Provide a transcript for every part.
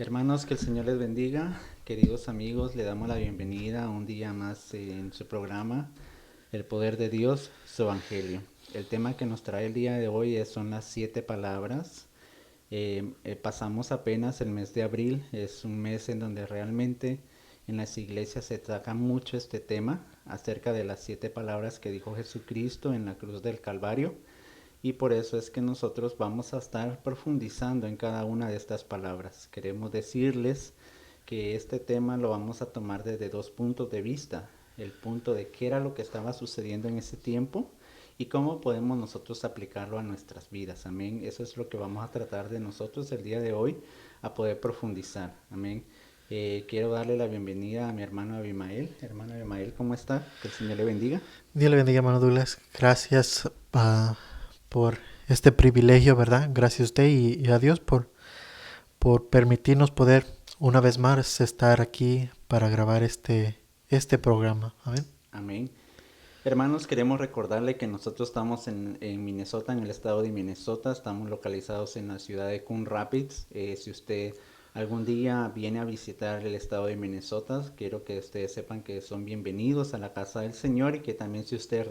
Hermanos, que el Señor les bendiga. Queridos amigos, le damos la bienvenida a un día más en su programa, El Poder de Dios, su Evangelio. El tema que nos trae el día de hoy son las 7 palabras. Pasamos apenas el mes de abril, es un mes en donde realmente en las iglesias se trata mucho este tema acerca de las 7 palabras que dijo Jesucristo en la cruz del Calvario. Y por eso es que nosotros vamos a estar profundizando en cada una de estas palabras. Queremos decirles que este tema lo vamos a tomar desde dos puntos de vista. El punto de qué era lo que estaba sucediendo en ese tiempo y cómo podemos nosotros aplicarlo a nuestras vidas. Amén. Eso es lo que vamos a tratar de nosotros el día de hoy, a poder profundizar. Amén. Quiero darle la bienvenida a mi hermano Abimael. Hermano Abimael, ¿cómo está? Que el Señor le bendiga. Dios le bendiga, hermano Douglas. Gracias por este privilegio, ¿verdad? Gracias a usted y a Dios por permitirnos poder una vez más estar aquí para grabar este programa. Amén. Amén. Hermanos, queremos recordarle que nosotros estamos en Minnesota, en el estado de Minnesota. Estamos localizados en la ciudad de Coon Rapids. Si usted algún día viene a visitar el estado de Minnesota, quiero que ustedes sepan que son bienvenidos a la casa del Señor y que también si usted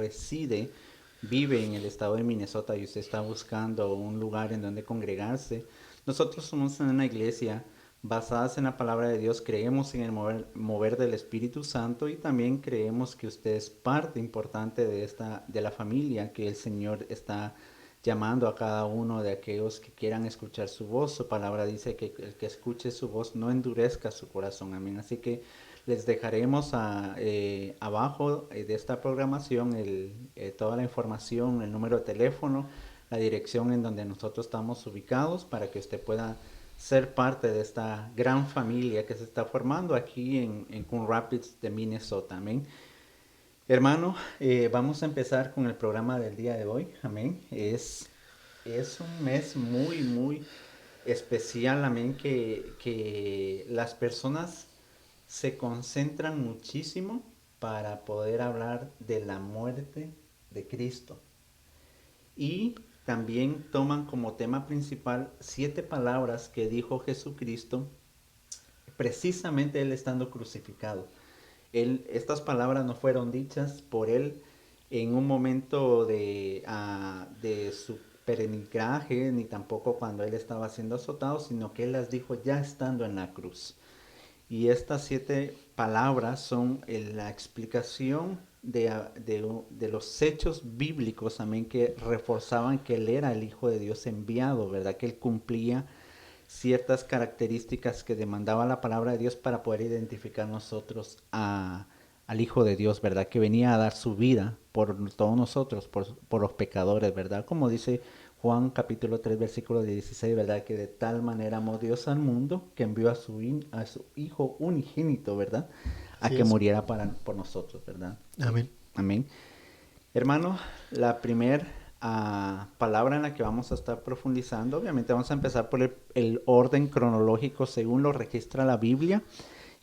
vive en el estado de Minnesota y usted está buscando un lugar en donde congregarse, nosotros somos una iglesia basadas en la palabra de Dios, creemos en el mover del Espíritu Santo y también creemos que usted es parte importante de la familia que el Señor está llamando a cada uno de aquellos que quieran escuchar su voz. Su palabra dice que el que escuche su voz no endurezca su corazón. Amén. Así que les dejaremos abajo de esta programación toda la información, el número de teléfono, la dirección en donde nosotros estamos ubicados para que usted pueda ser parte de esta gran familia que se está formando aquí en Coon Rapids de Minnesota. Amén. Hermano, vamos a empezar con el programa del día de hoy. Amén. Es un mes muy especial. Amén. Que las personas se concentran muchísimo para poder hablar de la muerte de Cristo. Y también toman como tema principal 7 palabras que dijo Jesucristo, precisamente él estando crucificado. Estas palabras no fueron dichas por él en un momento de su peregrinaje, ni tampoco cuando él estaba siendo azotado, sino que él las dijo ya estando en la cruz. Y estas 7 palabras son la explicación de los hechos bíblicos, amén, que reforzaban que él era el Hijo de Dios enviado, ¿verdad? Que él cumplía ciertas características que demandaba la palabra de Dios para poder identificar nosotros al Hijo de Dios, ¿verdad? Que venía a dar su vida por todos nosotros, por los pecadores, ¿verdad? Como dice Juan capítulo 3, versículo 16, ¿verdad? Que de tal manera amó Dios al mundo que envió a su Hijo unigénito, ¿verdad? A Así que es. muriera por nosotros, ¿verdad? Amén. Amén. Hermano, la primera palabra en la que vamos a estar profundizando, obviamente vamos a empezar por el orden cronológico según lo registra la Biblia,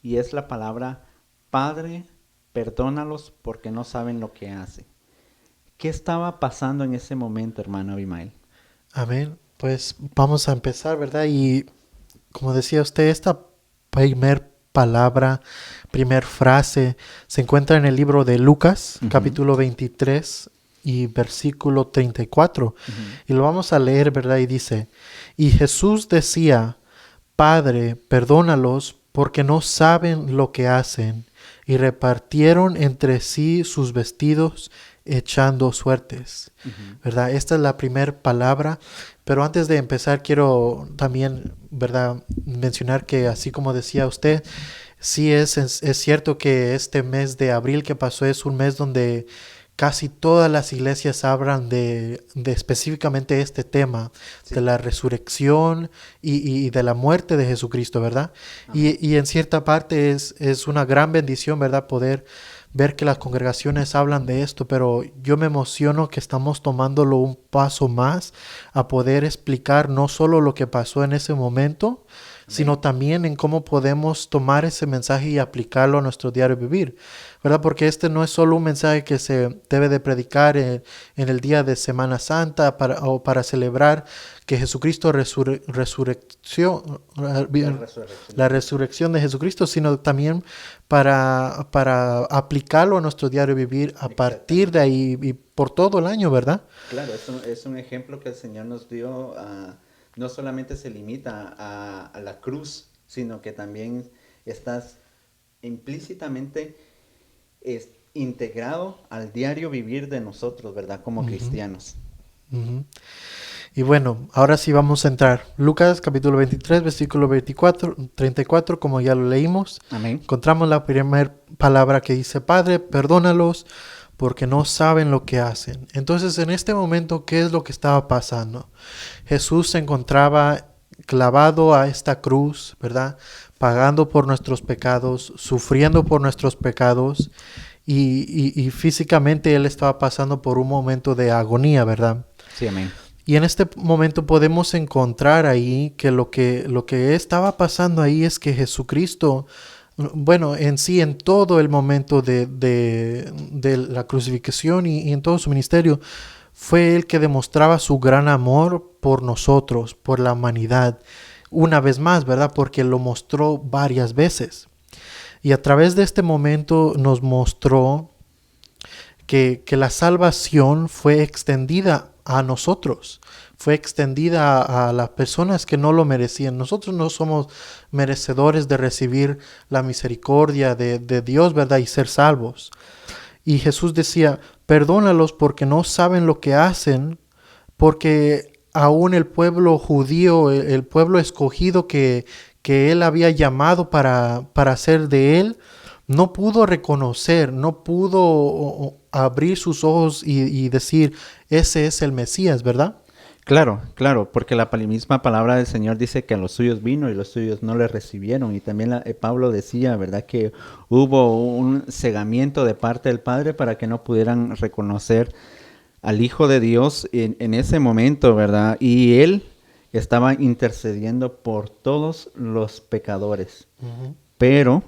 y es la palabra Padre, perdónalos porque no saben lo que hacen. ¿Qué estaba pasando en ese momento, hermano Abimael? Amén. Pues vamos a empezar, ¿verdad? Y como decía usted, esta primer frase se encuentra en el libro de Lucas, Uh-huh. capítulo 23 y versículo 34. Uh-huh. Y lo vamos a leer, ¿verdad? Y dice, y Jesús decía, Padre, perdónalos porque no saben lo que hacen. Y repartieron entre sí sus vestidos echando suertes. Uh-huh. ¿Verdad? Esta es la primera palabra. Pero antes de empezar quiero también, ¿verdad?, mencionar que así como decía usted, sí es cierto que este mes de abril que pasó es un mes donde casi todas las iglesias hablan de específicamente este tema, Sí. de la resurrección y de la muerte de Jesucristo, ¿verdad? Y en cierta parte es una gran bendición, ¿verdad?, poder ver que las congregaciones hablan de esto, pero yo me emociono que estamos tomándolo un paso más a poder explicar no solo lo que pasó en ese momento, sino también en cómo podemos tomar ese mensaje y aplicarlo a nuestro diario vivir, ¿verdad? Porque este no es solo un mensaje que se debe de predicar en el día de Semana Santa o para celebrar que Jesucristo resurrección, la resurrección de Jesucristo, sino también para aplicarlo a nuestro diario vivir a partir de ahí y por todo el año, ¿verdad? Claro, es un ejemplo que el Señor nos dio. No solamente se limita a la cruz, sino que también estás implícitamente integrado al diario vivir de nosotros, ¿verdad? Como cristianos. Uh-huh. Y bueno, ahora sí vamos a entrar. Lucas capítulo 23, versículo 34, como ya lo leímos. Amén. Encontramos la primera palabra que dice, Padre, perdónalos porque no saben lo que hacen. Entonces, en este momento, ¿qué es lo que estaba pasando? Jesús se encontraba clavado a esta cruz, ¿verdad? Pagando por nuestros pecados, sufriendo por nuestros pecados y físicamente Él estaba pasando por un momento de agonía, ¿verdad? Sí, amén. Y en este momento podemos encontrar ahí que lo que estaba pasando ahí es que Jesucristo, bueno, en sí, en todo el momento de la crucifixión y en todo su ministerio, fue Él que demostraba su gran amor por nosotros, por la humanidad. Una vez más, ¿verdad? Porque lo mostró varias veces. Y a través de este momento nos mostró que la salvación fue extendida a nosotros, fue extendida a las personas que no lo merecían. Nosotros no somos merecedores de recibir la misericordia de Dios, ¿verdad? Y ser salvos. Y Jesús decía, perdónalos porque no saben lo que hacen, porque aún el pueblo judío, el pueblo escogido que Él había llamado para ser de Él, no pudo reconocer, no pudo abrir sus ojos y decir, ese es el Mesías, ¿verdad? Claro, claro, porque la misma palabra del Señor dice que a los suyos vino y los suyos no le recibieron. Y también Pablo decía, ¿verdad?, que hubo un cegamiento de parte del Padre para que no pudieran reconocer al Hijo de Dios en ese momento, ¿verdad? Y Él estaba intercediendo por todos los pecadores. Uh-huh. Pero,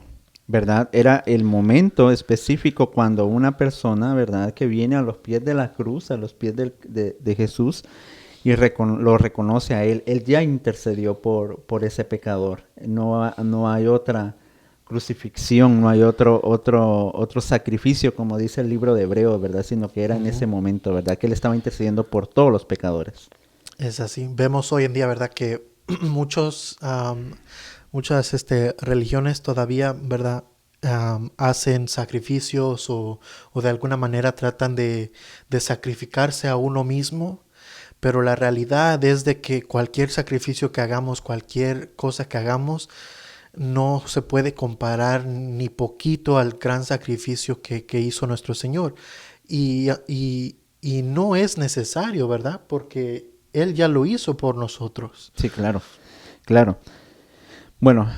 ¿verdad?, era el momento específico cuando una persona, ¿verdad?, que viene a los pies de la cruz, a los pies de Jesús, y lo reconoce a Él. Él ya intercedió por ese pecador. No hay otra crucifixión, no hay otro sacrificio, como dice el libro de Hebreos, ¿verdad? Sino que era en ese momento, ¿verdad? Que Él estaba intercediendo por todos los pecadores. Es así. Vemos hoy en día, ¿verdad?, que muchas religiones todavía, ¿verdad?, hacen sacrificios o de alguna manera tratan de sacrificarse a uno mismo. Pero la realidad es de que cualquier sacrificio que hagamos, cualquier cosa que hagamos, no se puede comparar ni poquito al gran sacrificio que hizo nuestro Señor. Y no es necesario, ¿verdad? Porque Él ya lo hizo por nosotros. Sí, claro, claro. Bueno,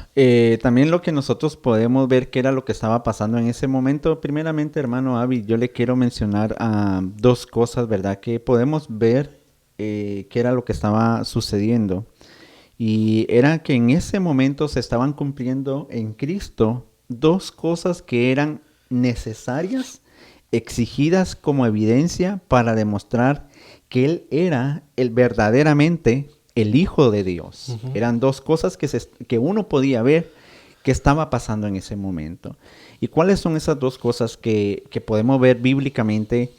también lo que nosotros podemos ver que era lo que estaba pasando en ese momento. Primeramente, hermano Avi, yo le quiero mencionar dos cosas, ¿verdad? Que podemos ver qué era lo que estaba sucediendo. Y era que en ese momento se estaban cumpliendo en Cristo dos cosas que eran necesarias, exigidas como evidencia para demostrar que Él era verdaderamente el Hijo de Dios. Uh-huh. Eran dos cosas que uno podía ver que estaba pasando en ese momento. ¿Y cuáles son esas dos cosas que podemos ver bíblicamente,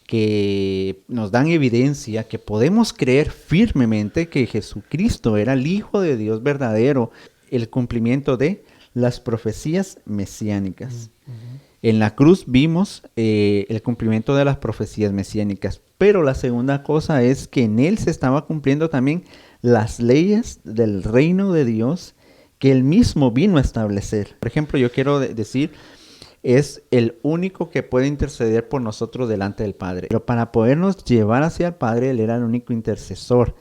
que nos dan evidencia que podemos creer firmemente que Jesucristo era el Hijo de Dios verdadero? El cumplimiento de las profecías mesiánicas. Uh-huh. En la cruz vimos el cumplimiento de las profecías mesiánicas, pero la segunda cosa es que en Él se estaba cumpliendo también las leyes del reino de Dios que Él mismo vino a establecer. Por ejemplo, yo quiero decir, es el único que puede interceder por nosotros delante del Padre. Pero para podernos llevar hacia el Padre, Él era el único intercesor.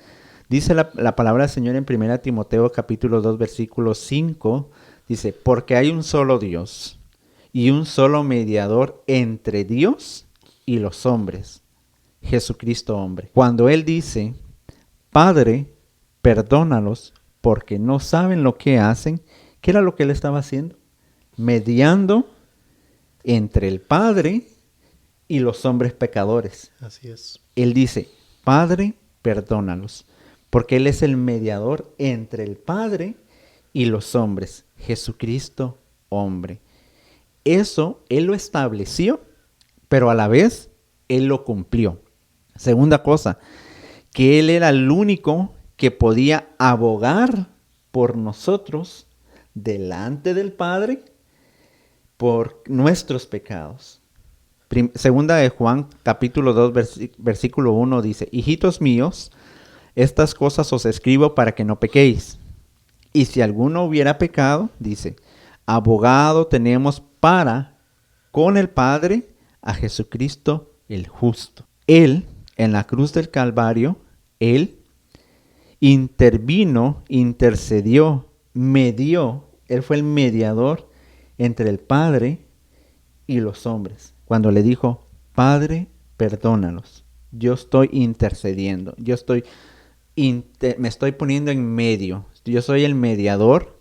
Dice la palabra del Señor en 1 Timoteo capítulo 2, versículo 5, dice, porque hay un solo Dios y un solo mediador entre Dios y los hombres, Jesucristo hombre. Cuando Él dice, Padre, perdónalos porque no saben lo que hacen. ¿Qué era lo que él estaba haciendo? Mediando entre el Padre y los hombres pecadores. Así es. Él dice, Padre, perdónalos, porque Él es el mediador entre el Padre y los hombres. Jesucristo, hombre. Eso Él lo estableció, pero a la vez Él lo cumplió. Segunda cosa, que Él era el único que podía abogar por nosotros delante del Padre por nuestros pecados. Segunda de Juan, capítulo 2, versículo 1 dice, hijitos míos, estas cosas os escribo para que no pequéis. Y si alguno hubiera pecado, dice, abogado tenemos para con el Padre a Jesucristo el justo. Él, en la cruz del Calvario, Él intervino, intercedió, medió. Él fue el mediador entre el Padre y los hombres. Cuando le dijo, Padre, perdónalos. Yo estoy intercediendo. Me estoy poniendo en medio. Yo soy el mediador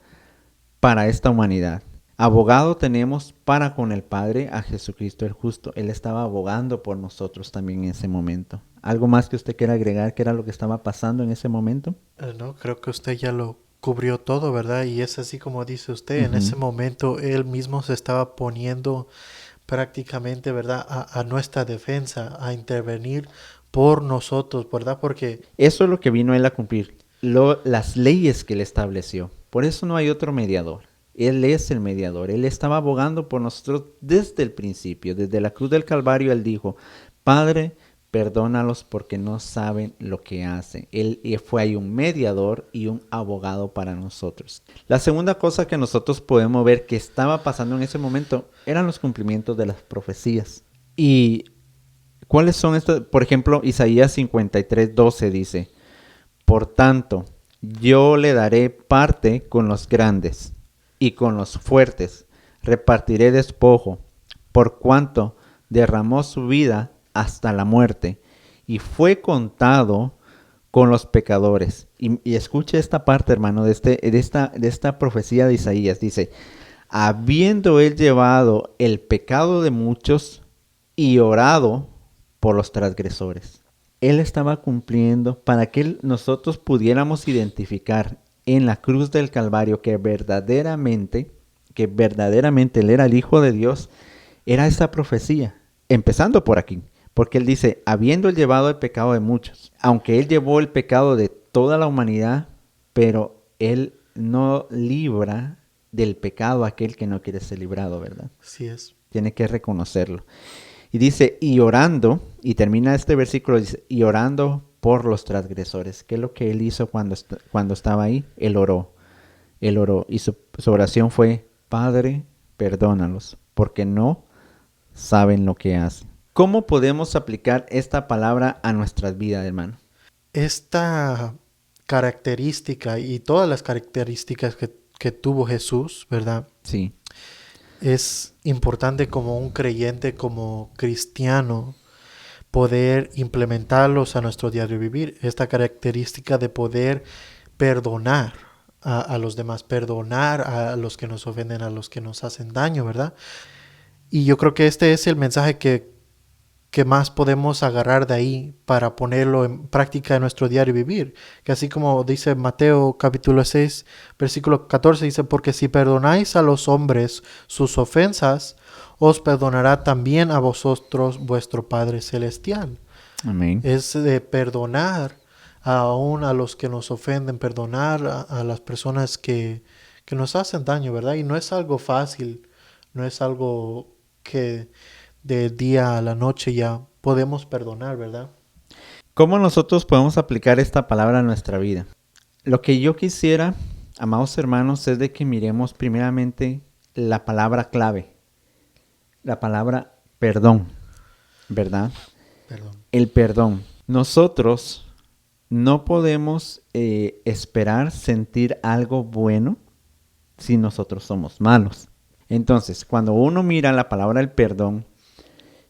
para esta humanidad. Abogado tenemos para con el Padre a Jesucristo el justo. Él estaba abogando por nosotros también en ese momento. ¿Algo más que usted quiera agregar? ¿Qué era lo que estaba pasando en ese momento? No, creo que usted ya lo cubrió todo, ¿verdad? Y es así como dice usted, en ese momento él mismo se estaba poniendo prácticamente, ¿verdad? A nuestra defensa, a intervenir por nosotros, ¿verdad? Porque eso es lo que vino él a cumplir, las leyes que él estableció. Por eso no hay otro mediador. Él es el mediador. Él estaba abogando por nosotros desde el principio. Desde la cruz del Calvario él dijo, Padre, perdónalos porque no saben lo que hacen. Él fue ahí un mediador y un abogado para nosotros. La segunda cosa que nosotros podemos ver que estaba pasando en ese momento eran los cumplimientos de las profecías. ¿Y cuáles son estas? Por ejemplo, Isaías 53:12 dice, por tanto, yo le daré parte con los grandes y con los fuertes repartiré despojo, por cuanto derramó su vida hasta la muerte y fue contado con los pecadores. Y escuche esta parte, hermano, de esta profecía de Isaías. Dice, habiendo él llevado el pecado de muchos y orado por los transgresores. Él estaba cumpliendo para que nosotros pudiéramos identificar en la cruz del Calvario que verdaderamente Él era el Hijo de Dios. Era esa profecía, empezando por aquí. Porque Él dice, habiendo Él llevado el pecado de muchos, aunque Él llevó el pecado de toda la humanidad, pero Él no libra del pecado a aquel que no quiere ser librado, ¿verdad? Así es. Tiene que reconocerlo. Y dice, y orando, y termina este versículo, dice, y orando por los transgresores. ¿Qué es lo que Él hizo cuando estaba ahí? Él oró. Y su oración fue, Padre, perdónalos, porque no saben lo que hacen. ¿Cómo podemos aplicar esta palabra a nuestras vidas, hermano? Esta característica y todas las características que tuvo Jesús, ¿verdad? Sí. Es importante como un creyente, como cristiano, poder implementarlos a nuestro diario vivir. Esta característica de poder perdonar a los demás, perdonar a los que nos ofenden, a los que nos hacen daño, ¿verdad? Y yo creo que este es el mensaje que más podemos agarrar de ahí para ponerlo en práctica en nuestro diario vivir. Que así como dice Mateo capítulo 6, versículo 14, dice, porque si perdonáis a los hombres sus ofensas, os perdonará también a vosotros vuestro Padre Celestial. Amén. Es de perdonar aún a los que nos ofenden, perdonar a las personas que nos hacen daño, ¿verdad? Y no es algo fácil, no es algo que de día a la noche ya podemos perdonar, ¿verdad? ¿Cómo nosotros podemos aplicar esta palabra a nuestra vida? Lo que yo quisiera, amados hermanos, es de que miremos primeramente la palabra clave, la palabra perdón, ¿verdad? Perdón. El perdón. Nosotros no podemos esperar sentir algo bueno si nosotros somos malos. Entonces, cuando uno mira la palabra el perdón,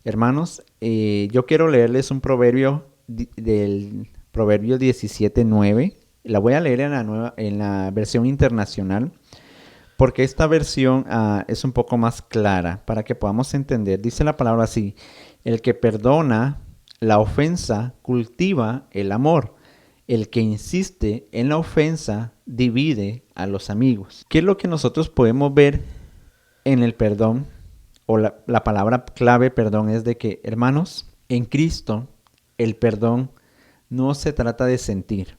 hermanos, yo quiero leerles un proverbio del Proverbio 17:9. La voy a leer en la versión internacional, porque esta versión es un poco más clara para que podamos entender. Dice la palabra así: el que perdona la ofensa cultiva el amor. El que insiste en la ofensa divide a los amigos. ¿Qué es lo que nosotros podemos ver en el perdón? O la palabra clave perdón es de que, hermanos, en Cristo el perdón no se trata de sentir.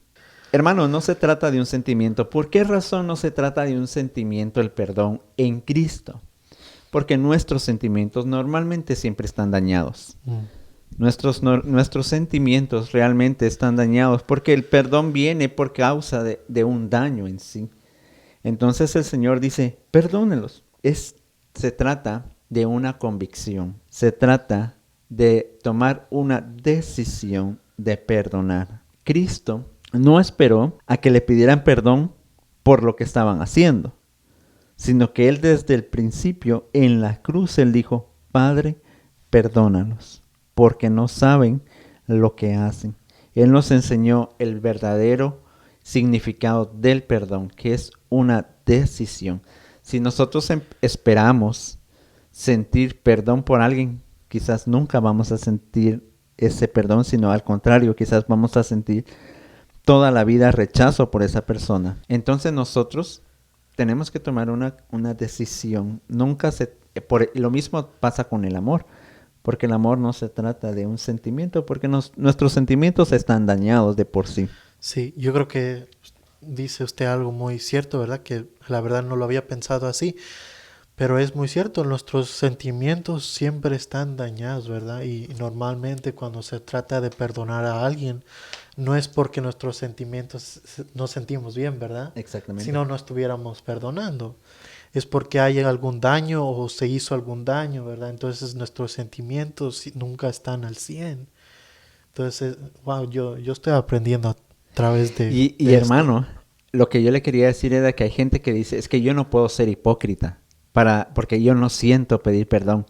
Hermanos, no se trata de un sentimiento. ¿Por qué razón no se trata de un sentimiento el perdón en Cristo? Porque nuestros sentimientos normalmente siempre están dañados. Nuestros sentimientos realmente están dañados porque el perdón viene por causa de un daño en sí. Entonces el Señor dice, perdónelos. Se trata de una convicción. Se trata de tomar una decisión de perdonar. Cristo no esperó a que le pidieran perdón por lo que estaban haciendo, sino que Él desde el principio en la cruz, Él dijo, Padre, perdónalos, porque no saben lo que hacen. Él nos enseñó el verdadero significado del perdón, que es una decisión. Si nosotros esperamos sentir perdón por alguien, quizás nunca vamos a sentir ese perdón, sino al contrario, quizás vamos a sentir toda la vida rechazo por esa persona. Entonces nosotros tenemos que tomar una decisión. Lo mismo pasa con el amor, porque el amor no se trata de un sentimiento, porque nuestros sentimientos están dañados de por sí. Sí, yo creo que dice usted algo muy cierto, ¿verdad? Que la verdad no lo había pensado así, pero es muy cierto, nuestros sentimientos siempre están dañados, ¿verdad? Y normalmente cuando se trata de perdonar a alguien, no es porque nuestros sentimientos nos sentimos bien, ¿verdad? Exactamente. Si no, no estuviéramos perdonando. Es porque hay algún daño o se hizo algún daño, ¿verdad? Entonces nuestros sentimientos nunca están al 100. Entonces, wow, yo estoy aprendiendo a través de... Y hermano, lo que yo le quería decir era que hay gente que dice, es que yo no puedo ser hipócrita porque yo no siento pedir perdón.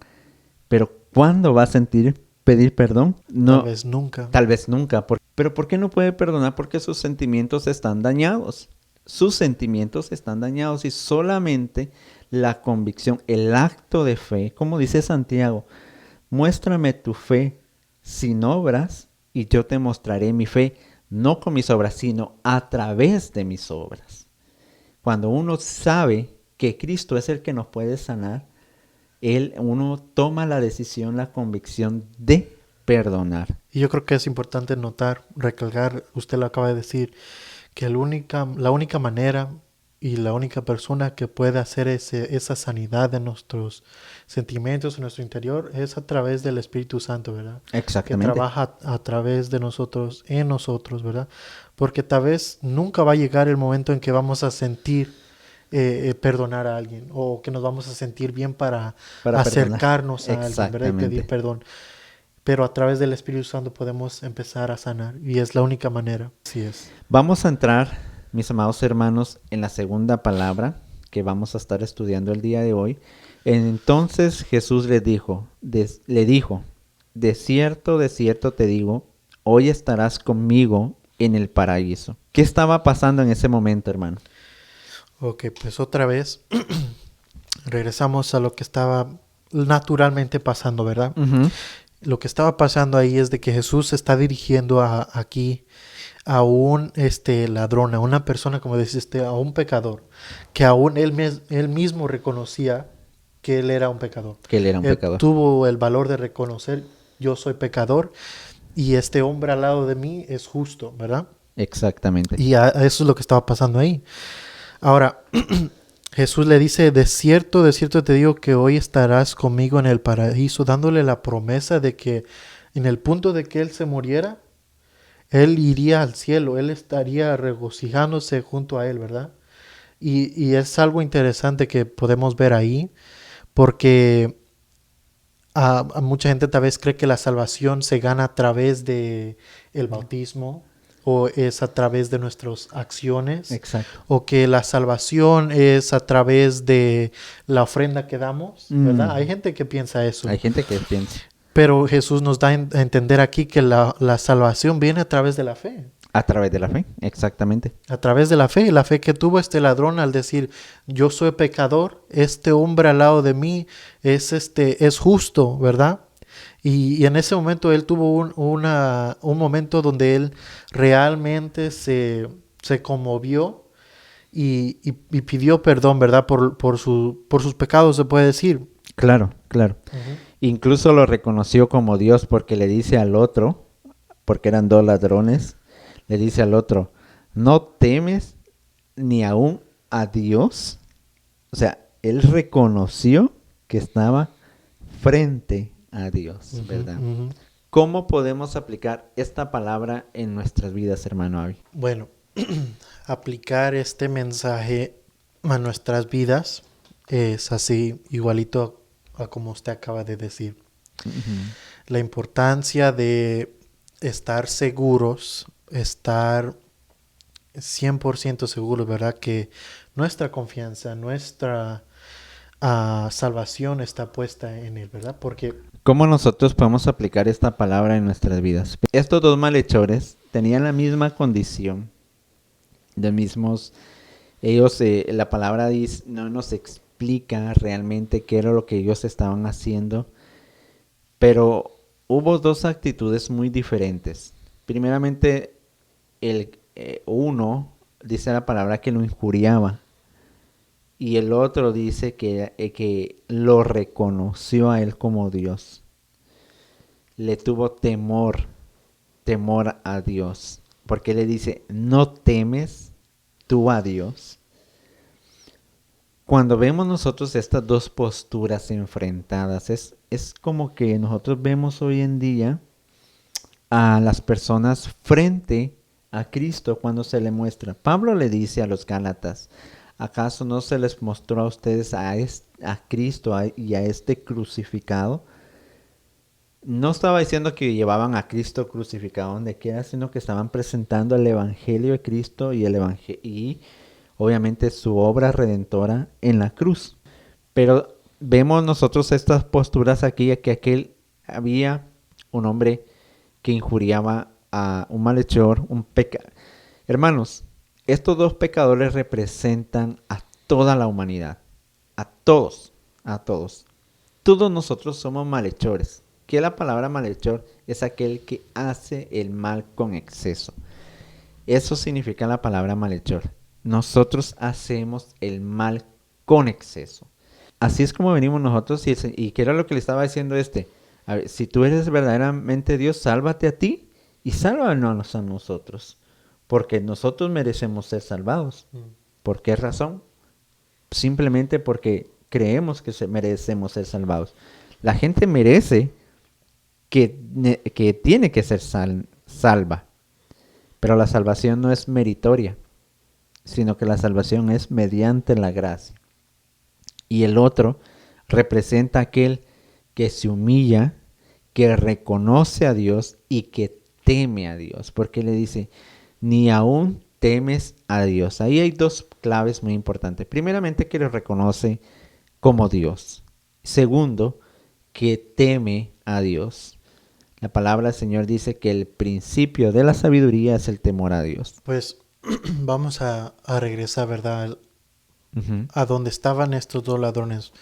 Pero ¿cuándo va a sentir pedir perdón? No, tal vez nunca. Tal vez nunca. Pero ¿por qué no puede perdonar? Porque sus sentimientos están dañados. Sus sentimientos están dañados y solamente la convicción, el acto de fe, como dice Santiago, muéstrame tu fe sin obras y yo te mostraré mi fe, no con mis obras, sino a través de mis obras. Cuando uno sabe que Cristo es el que nos puede sanar, uno toma la decisión, la convicción de perdonar. Y yo creo que es importante notar, recalcar, usted lo acaba de decir, que la única manera y la única persona que puede hacer esa sanidad de nuestros sentimientos en nuestro interior es a través del Espíritu Santo, ¿verdad? Exactamente. Que trabaja a través de nosotros, en nosotros, ¿verdad? Porque tal vez nunca va a llegar el momento en que vamos a sentir perdonar a alguien o que nos vamos a sentir bien para acercarnos a alguien, ¿verdad? Y pedir perdón. Pero a través del Espíritu Santo podemos empezar a sanar y es la única manera. Así es. Vamos a entrar, mis amados hermanos, en la segunda palabra que vamos a estar estudiando el día de hoy. Entonces Jesús le dijo, de cierto te digo, hoy estarás conmigo en el paraíso. ¿Qué estaba pasando en ese momento, hermano? Ok, pues otra vez regresamos a lo que estaba naturalmente pasando, ¿verdad? Uh-huh. Lo que estaba pasando ahí es de que Jesús se está dirigiendo aquí a un ladrón, a una persona, como dice a un pecador, que aún él mismo reconocía que él era un pecador. Tuvo el valor de reconocer, yo soy pecador y este hombre al lado de mí es justo, ¿verdad? Exactamente. Y eso es lo que estaba pasando ahí. Ahora, Jesús le dice, de cierto te digo que hoy estarás conmigo en el paraíso, dándole la promesa de que en el punto de que él se muriera, él iría al cielo, él estaría regocijándose junto a él, ¿verdad? Y es algo interesante que podemos ver ahí, porque a mucha gente tal vez cree que la salvación se gana a través de el bautismo, o es a través de nuestras acciones. Exacto. O que la salvación es a través de la ofrenda que damos, ¿verdad? Hay gente que piensa eso. Hay gente que piensa. Pero Jesús nos da a entender aquí que la salvación viene a través de la fe. A través de la fe, exactamente. A través de la fe que tuvo este ladrón al decir, yo soy pecador, este hombre al lado de mí es justo, ¿verdad? Y en ese momento él tuvo un momento donde él realmente se conmovió y pidió perdón, ¿verdad? Por sus pecados, se puede decir. Claro, claro. Ujú. Incluso lo reconoció como Dios porque le dice al otro, porque eran dos ladrones, le dice al otro, ¿no temes ni aún a Dios? O sea, él reconoció que estaba frente a Dios, Ujú, ¿verdad? ujú. ¿Cómo podemos aplicar esta palabra en nuestras vidas, hermano Avi? Bueno, aplicar este mensaje a nuestras vidas es así, igualito a como usted acaba de decir. Ujú. La importancia de estar seguros, estar 100% seguros, ¿verdad? Que nuestra confianza, nuestra salvación está puesta en Él, ¿verdad? Porque ¿Cómo nosotros podemos aplicar esta palabra en nuestras vidas? Estos dos malhechores tenían la misma condición, de mismos, ellos, la palabra dice, no nos explica realmente qué era lo que ellos estaban haciendo, pero hubo dos actitudes muy diferentes. Primeramente, uno dice la palabra que lo injuriaba y el otro dice que lo reconoció a él como Dios. Le tuvo temor a Dios, porque le dice, ¿no temes tú a Dios? Cuando vemos nosotros estas dos posturas enfrentadas, es como que nosotros vemos hoy en día a las personas frente a Cristo cuando se le muestra. Pablo le dice a los Gálatas, ¿acaso no se les mostró a ustedes a Cristo y a este crucificado? No estaba diciendo que llevaban a Cristo crucificado donde quiera, sino que estaban presentando el Evangelio de Cristo y obviamente su obra redentora en la cruz. Pero vemos nosotros estas posturas aquí, que aquel había un hombre que injuriaba a un malhechor, Hermanos, estos dos pecadores representan a toda la humanidad, a todos, a todos. Todos nosotros somos malhechores. Que la palabra malhechor es aquel que hace el mal con exceso. Eso significa la palabra malhechor. Nosotros hacemos el mal con exceso. Así es como venimos nosotros y que era lo que le estaba diciendo A ver, si tú eres verdaderamente Dios, sálvate a ti y sálvanos a nosotros. Porque nosotros merecemos ser salvados. ¿Por qué razón? Simplemente porque creemos que merecemos ser salvados. La gente merece que tiene que ser salva. Pero la salvación no es meritoria, sino que la salvación es mediante la gracia. Y el otro representa aquel que se humilla, que reconoce a Dios y que teme a Dios. Porque le dice, ni aún temes a Dios. Ahí hay dos claves muy importantes. Primeramente, que le reconoce como Dios. Segundo, que teme a Dios. La palabra del Señor dice que el principio de la sabiduría es el temor a Dios. pues vamos a regresar, ¿verdad? Ujú. A donde estaban estos dos ladrones.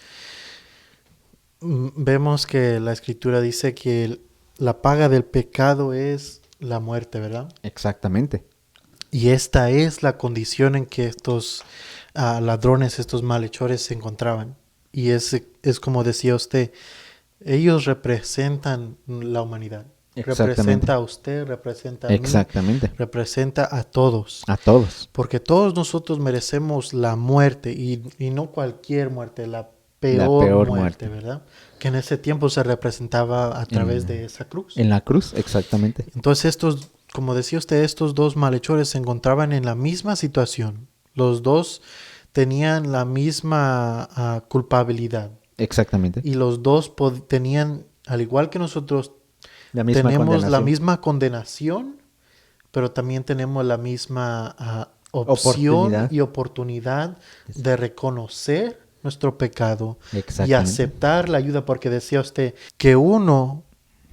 Vemos que la escritura dice que la paga del pecado es la muerte, ¿verdad? Exactamente. Y esta es la condición en que estos ladrones, estos malhechores se encontraban. Y es como decía usted, ellos representan la humanidad. Exactamente. Representa a usted, representa a mí, Exactamente. representa a todos. A todos. Porque todos nosotros merecemos la muerte y no cualquier muerte, la La peor peor muerte, muerte. ¿verdad? Que en ese tiempo se representaba a través de esa cruz. En la cruz, exactamente. Entonces estos, como decía usted, estos dos malhechores se encontraban en la misma situación. Los dos tenían la misma culpabilidad. Exactamente. Y los dos tenían, al igual que nosotros, La misma tenemos la condenación. misma condenación, pero también tenemos la misma opción Oportunidad. y oportunidad de reconocer nuestro pecado y Exactamente. aceptar la ayuda, porque decía usted que uno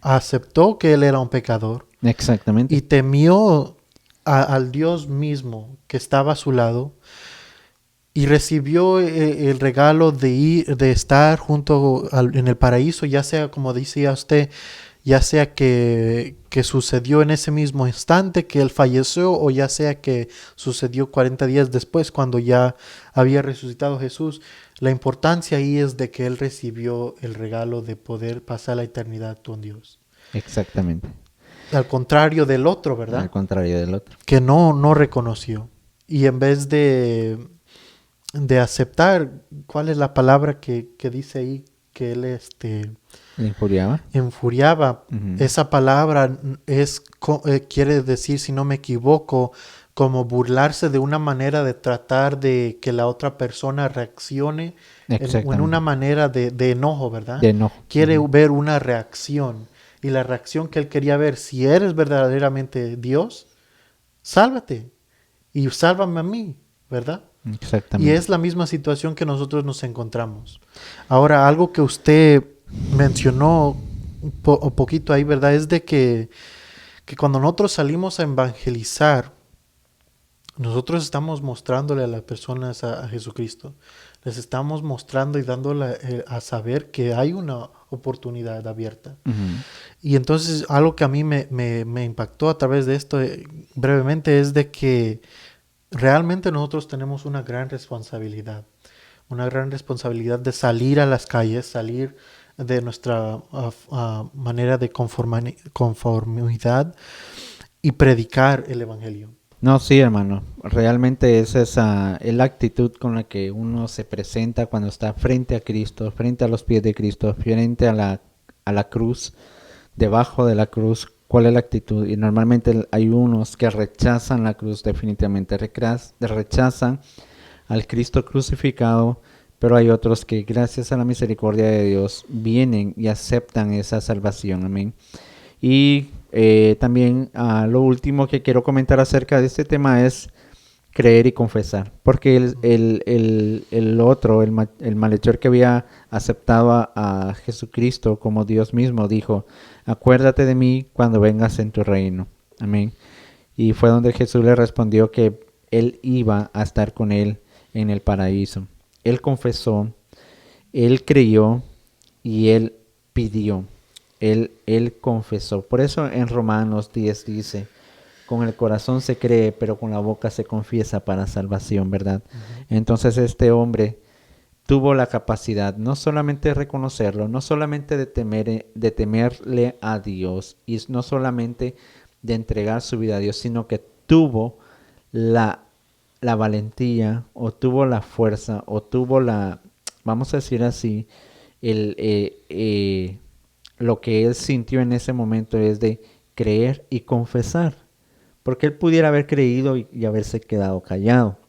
aceptó que él era un pecador Exactamente. y temió al Dios mismo que estaba a su lado y recibió el regalo de estar en el paraíso, ya sea como decía usted, ya sea que sucedió en ese mismo instante que él falleció o ya sea que sucedió 40 días después cuando ya había resucitado Jesús. La importancia ahí es de que él recibió el regalo de poder pasar la eternidad con Dios. Exactamente. Al contrario del otro, Al ¿verdad? contrario del otro. Que no reconoció. Y en vez de aceptar, ¿cuál es la palabra que dice ahí? Que él ¿Le injuriaba? enfuriaba. Ujú. Esa palabra quiere decir, si no me equivoco, como burlarse de una manera de tratar de que la otra persona reaccione en Exactamente. una manera de enojo, ¿verdad? De enojo. Quiere Ujú. ver una reacción. Y la reacción que él quería ver, si eres verdaderamente Dios, sálvate y sálvame a mí, ¿verdad? Y Exactamente. es la misma situación que nosotros nos encontramos. Ahora, algo que usted mencionó un poquito ahí, ¿verdad? Es de que cuando nosotros salimos a evangelizar, nosotros estamos mostrándole a las personas a Jesucristo. Les estamos mostrando y dándole a saber que hay una oportunidad abierta. Ujú. Y entonces algo que a mí me impactó a través de esto brevemente es de que realmente nosotros tenemos una gran responsabilidad de salir a las calles, salir de nuestra manera de conformidad y predicar el Evangelio. No, sí, hermano. Realmente es la actitud con la que uno se presenta cuando está frente a Cristo, frente a los pies de Cristo, frente a la cruz, debajo de la cruz. ¿Cuál es la actitud? Y normalmente hay unos que rechazan la cruz definitivamente, rechazan al Cristo crucificado, pero hay otros que gracias a la misericordia de Dios vienen y aceptan esa salvación. Amén. Y también lo último que quiero comentar acerca de este tema es creer y confesar, porque el otro, el malhechor que había aceptado a Jesucristo como Dios mismo, dijo, acuérdate de mí cuando vengas en tu reino. Amén. Y fue donde Jesús le respondió que él iba a estar con él en el paraíso. Él confesó, él creyó y él pidió. Él confesó. Por eso en Romanos 10 dice, con el corazón se cree, pero con la boca se confiesa para salvación, ¿verdad? Ujú. Entonces este hombre tuvo la capacidad no solamente de reconocerlo, no solamente de temerle a Dios y no solamente de entregar su vida a Dios, sino que tuvo la, la valentía o tuvo la fuerza o tuvo vamos a decir así, el, lo que él sintió en ese momento es de creer y confesar. Porque él pudiera haber creído y haberse quedado callado.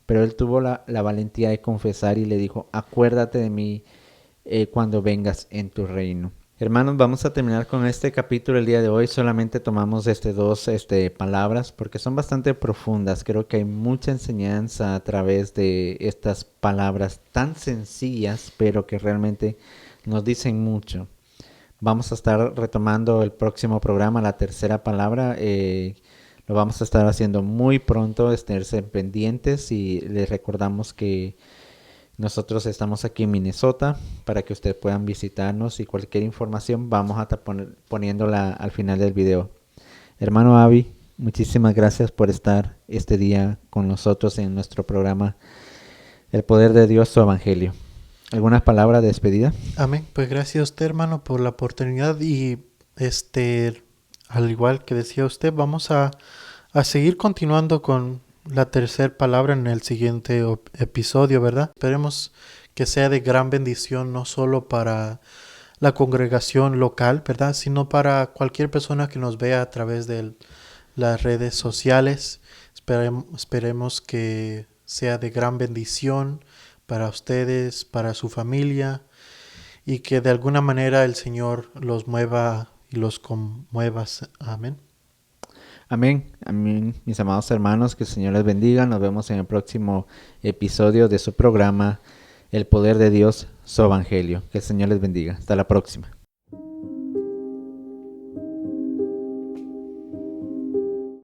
Pero él tuvo la valentía de confesar y le dijo, acuérdate de mí cuando vengas en tu reino. Hermanos, vamos a terminar con este capítulo el día de hoy. Solamente tomamos dos palabras porque son bastante profundas. Creo que hay mucha enseñanza a través de estas palabras tan sencillas, pero que realmente nos dicen mucho. Vamos a estar retomando el próximo programa, la tercera palabra. Lo vamos a estar haciendo muy pronto, estarse pendientes y les recordamos que nosotros estamos aquí en Minnesota para que ustedes puedan visitarnos y cualquier información vamos a estar poniéndola al final del video. Hermano Avi, muchísimas gracias por estar este día con nosotros en nuestro programa El Poder de Dios, su Evangelio. ¿Alguna palabra de despedida? Amén. Pues gracias a usted, hermano, por la oportunidad y al igual que decía usted, vamos a seguir continuando con la tercera palabra en el siguiente episodio, ¿verdad? Esperemos que sea de gran bendición no solo para la congregación local, ¿verdad? Sino para cualquier persona que nos vea a través de las redes sociales. Esperemos que sea de gran bendición para ustedes, para su familia y que de alguna manera el Señor los mueva y los conmueva. Amén. Amén, amén, mis amados hermanos, que el Señor les bendiga. Nos vemos en el próximo episodio de su programa El Poder de Dios, su Evangelio. Que el Señor les bendiga. Hasta la próxima.